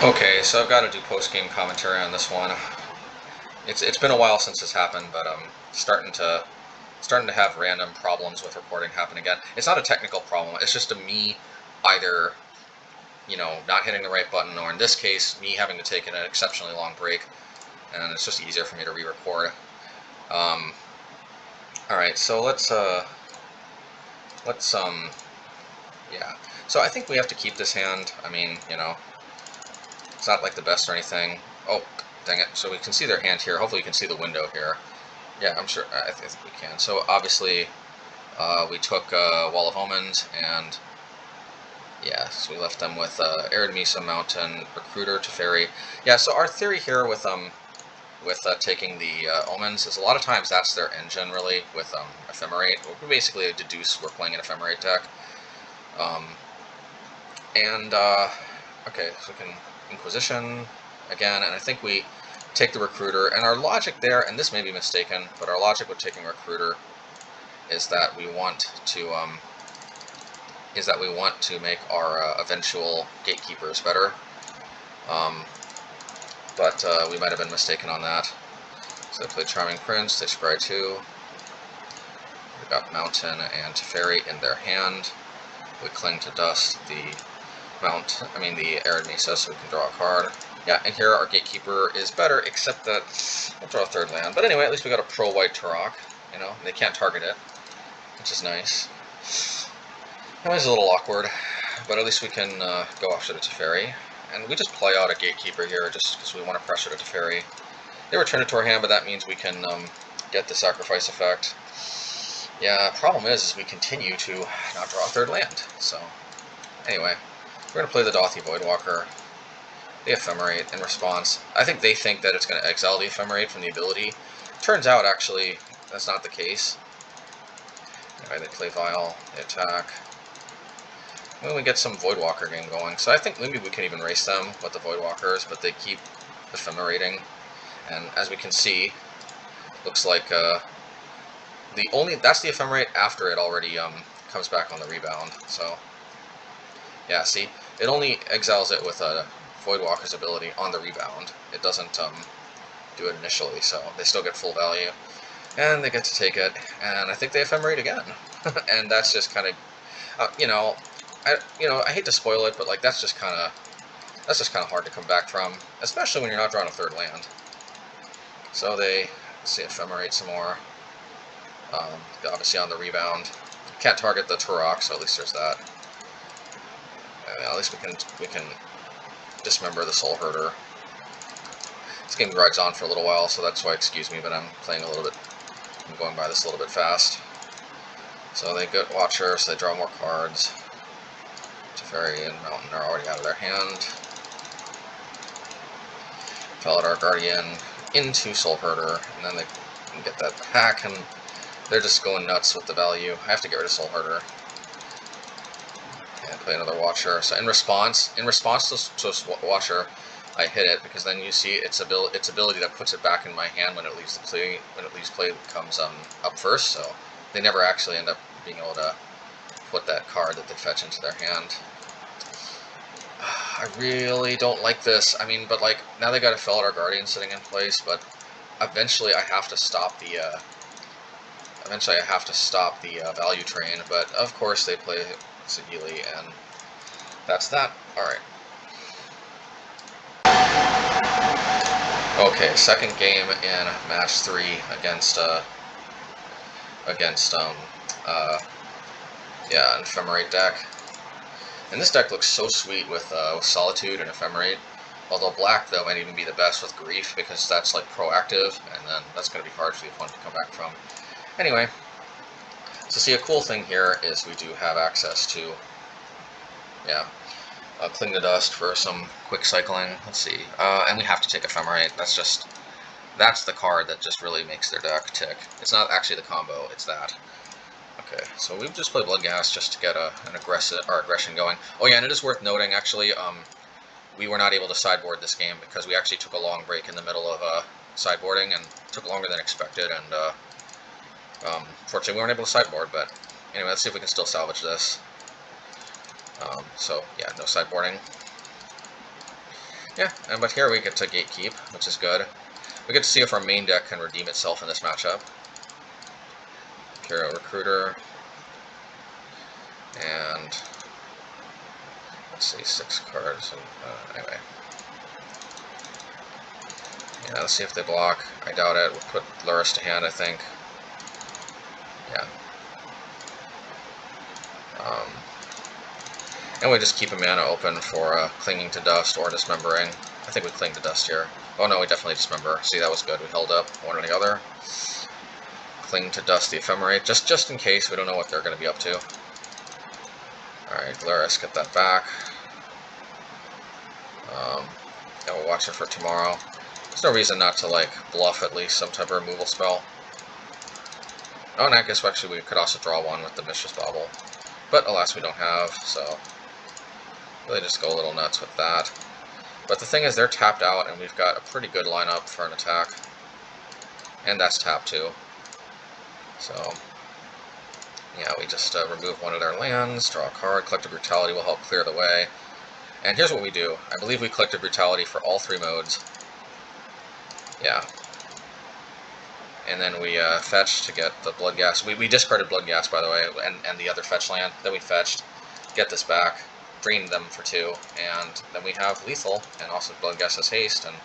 Okay, so I've got to do post-game commentary on this one. It's been a while since this happened, but starting to have random problems with recording happen again. It's not a technical problem. It's just me either, not hitting the right button, or in this case, me having to take an exceptionally long break, and it's just easier for me to re-record. All right, so let's yeah. So I think we have to keep this hand. I mean, it's not like the best or anything. Oh, dang it. So we can see their hand here. Hopefully you can see the window here. Yeah, I'm sure. I think we can. So obviously we took Wall of Omens, and yeah, so we left them with Arid Mesa Mountain, Recruiter, Teferi. Yeah, so our theory here with taking the Omens is a lot of times that's their engine, really, with Ephemerate. We basically deduce we're playing an Ephemerate deck. Okay, so we can Inquisition again, and I think we take the Recruiter, and our logic there, and this may be mistaken, but our logic with taking Recruiter is that we want to make our eventual Gatekeepers better, but we might have been mistaken on that. So they play Charming Prince, they scry 2, we got Mountain and Teferi in their hand, we Cling to Dust the Arid Mesa, so we can draw a card. Yeah, and here our Gatekeeper is better, except that we'll draw a third land. But anyway, at least we got a pro-white Tourach, and they can't target it, which is nice. It was a little awkward, but at least we can go after the Teferi. And we just play out a Gatekeeper here, just because we want to pressure the Teferi. They return it to our hand, but that means we can get the sacrifice effect. Yeah, problem is we continue to not draw a third land. So, anyway. We're going to play the Dauthi Voidwalker, the Ephemerate in response. I think they think that it's going to exile the Ephemerate from the ability. Turns out, actually, that's not the case. Anyway, they play Vial, they attack. Then we get some Voidwalker game going. So I think maybe we can even race them with the Voidwalkers, but they keep Ephemerating. And as we can see, looks like that's the Ephemerate after it already comes back on the rebound. So yeah, see, it only exiles it with a Voidwalker's ability on the rebound. It doesn't do it initially, so they still get full value. And they get to take it, and I think they Ephemerate again. And that's just kind of, I hate to spoil it, but like that's just kind of hard to come back from, especially when you're not drawing a third land. So they Ephemerate some more. Obviously on the rebound, can't target the Tourach, so at least there's that. At least we can Dismember the Soulherder. This game rides on for a little while, so that's why, excuse me, but I'm going by this a little bit fast. So they get Watcher, so they draw more cards. Teferi and Mountain are already out of their hand. Felidar Guardian into Soulherder, and then they can get that back, and they're just going nuts with the value. I have to get rid of Soulherder. And play another Watcher. So in response to Watcher, I hit it, because then you see its ability that puts it back in my hand when it leaves play comes up first. So they never actually end up being able to put that card that they fetch into their hand. I really don't like this. I mean, but like now they got a Felidar Guardian sitting in place, but eventually I have to stop the value train. But of course they play Sigili, and that's that. Alright. Okay, second game in match 3 against an Ephemerate deck. And this deck looks so sweet with Solitude and Ephemerate. Although black, though, might even be the best with Grief, because that's like proactive, and then that's going to be hard for the opponent to come back from. Anyway, so see, a cool thing here is we do have access to, Cling to Dust for some quick cycling. Let's see, and we have to take Ephemerate. That's the card that just really makes their deck tick. It's not actually the combo, it's that. Okay, so we've just played Bloodghast just to get an aggression going. Oh yeah, and it is worth noting, actually, we were not able to sideboard this game because we actually took a long break in the middle of sideboarding, and took longer than expected, and fortunately we weren't able to sideboard, but anyway, let's see if we can still salvage this. So yeah, no sideboarding. Yeah, but here we get to Gatekeep, which is good. We get to see if our main deck can redeem itself in this matchup. Hero Recruiter. And let's see, 6 cards. Anyway. Yeah, let's see if they block. I doubt it. We'll put Lurrus to hand, I think. Yeah. And we just keep a mana open for Clinging to Dust or Dismembering. I think we Cling to Dust here. Oh no, we definitely Dismember. See, that was good. We held up one or the other. Cling to Dust the Ephemerate, just in case. We don't know what they're going to be up to. Alright, Lurrus, get that back. Yeah, we'll watch it for tomorrow. There's no reason not to, like, bluff at least some type of removal spell. Oh, and I guess actually we could also draw one with the Mishra's Bauble. But alas, we don't have, so really just go a little nuts with that. But the thing is, they're tapped out, and we've got a pretty good lineup for an attack. And that's tapped too. So, yeah, we just remove one of their lands, draw a card, Collective Brutality will help clear the way. And here's what we do. I believe we Collective Brutality for all 3 modes. Yeah. And then we fetch to get the Bloodghast. We discarded Bloodghast, by the way, and the other fetch land that we fetched. Get this back, drain them for 2, and then we have Lethal, and also Bloodghast has haste, and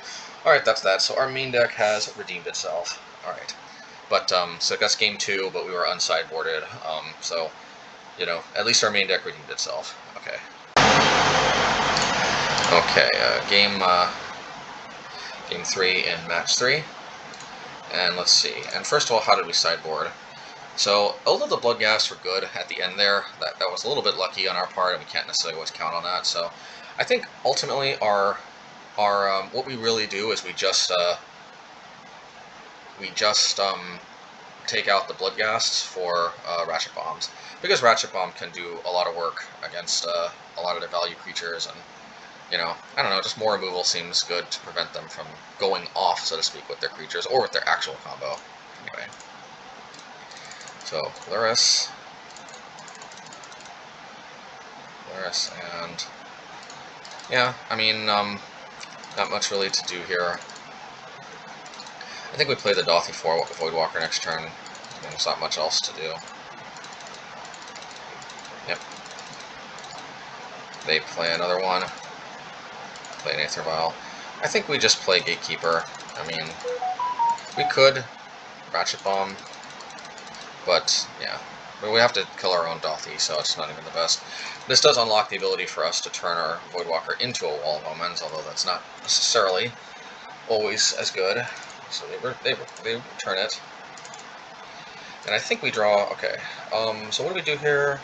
alright, that's that. So our main deck has redeemed itself. Alright. But, so that's game 2, but we were unsideboarded, so, you know, at least our main deck redeemed itself. Okay. Okay, game 3 in match 3. And let's see. And first of all, how did we sideboard? So, although the Bloodghast were good at the end there, that was a little bit lucky on our part, and we can't necessarily always count on that. So, I think ultimately our what we really do is we just take out the Bloodghasts for Ratchet Bombs, because Ratchet Bomb can do a lot of work against a lot of their value creatures, and you know, I don't know, just more removal seems good to prevent them from going off, so to speak, with their creatures, or with their actual combo. Anyway. So, Lurrus, and yeah, I mean, not much really to do here. I think we play the Dauthi Voidwalker next turn. I mean, there's not much else to do. Yep. They play another one. Play an Aether Vial. I think we just play Gatekeeper. I mean, we could Ratchet Bomb, but yeah, but we have to kill our own Dauthi, so it's not even the best. This does unlock the ability for us to turn our Voidwalker into a Wall of Omens, although that's not necessarily always as good. So they return it, and I think we draw. Okay, so what do we do here?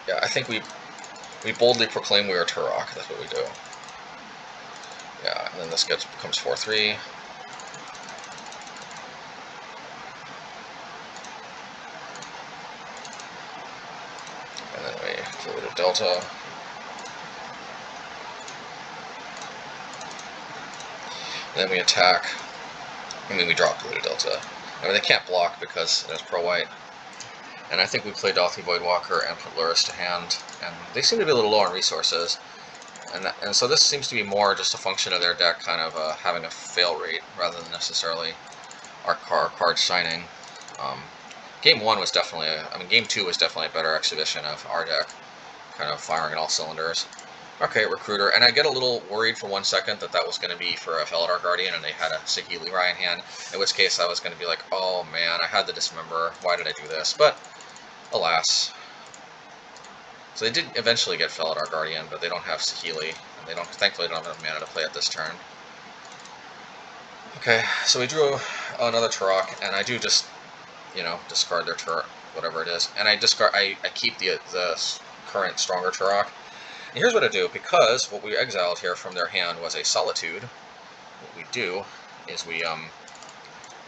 Yeah, I think we boldly proclaim we are Tourach. That's what we do. Yeah, and then this becomes 4/3. And then we Polluted Delta. And then we attack. And then we draw Polluted Delta. I mean, they can't block because it is pro-white. And I think we play Dauthi Voidwalker and put Lurrus to hand. And they seem to be a little low on resources. And so this seems to be more just a function of their deck kind of having a fail rate rather than necessarily our card shining. Game 1 was definitely, Game 2 was definitely a better exhibition of our deck, kind of firing on all cylinders. Okay, Recruiter, and I get a little worried for 1 second that was going to be for a Felidar Guardian and they had a Saheeli Rai in hand, in which case I was going to be like, oh man, I had the Dismember, why did I do this? But, alas. So they did eventually get Felidar Guardian, but they don't have Saheeli, and thankfully don't have enough mana to play it this turn. Okay, so we drew another Tourach, and I do just, you know, discard their Tourach, whatever it is, and I keep the current stronger Tourach. And here's what I do, because what we exiled here from their hand was a Solitude. What we do is we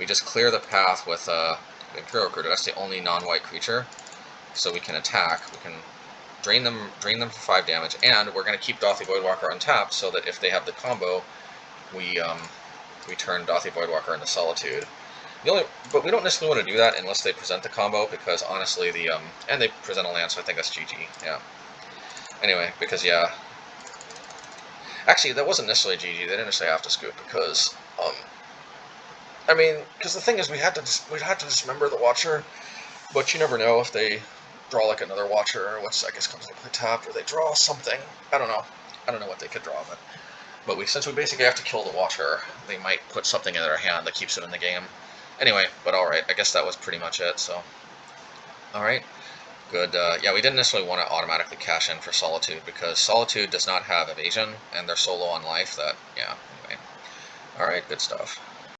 just clear the path with Imperial Recruiter. That's the only non-white creature, so we can attack. We can drain them for 5 damage, and we're going to keep Dauthi Voidwalker untapped so that if they have the combo, we turn Dauthi Voidwalker into Solitude. But we don't necessarily want to do that unless they present the combo, because honestly and they present a land, so I think that's GG. Yeah. Anyway, because yeah, Actually, that wasn't necessarily GG. They didn't necessarily have to scoop because, I mean, because the thing is, we'd have to dismember the Watcher, but you never know if they draw like another Watcher, which I guess comes into play tapped, or they draw something. I don't know. I don't know what they could draw, but since we basically have to kill the Watcher, they might put something in their hand that keeps it in the game. Anyway, but alright, I guess that was pretty much it, so. Alright, good. Yeah, we didn't necessarily want to automatically cash in for Solitude, because Solitude does not have evasion, and they're so low on life that, yeah, anyway. Alright, good stuff.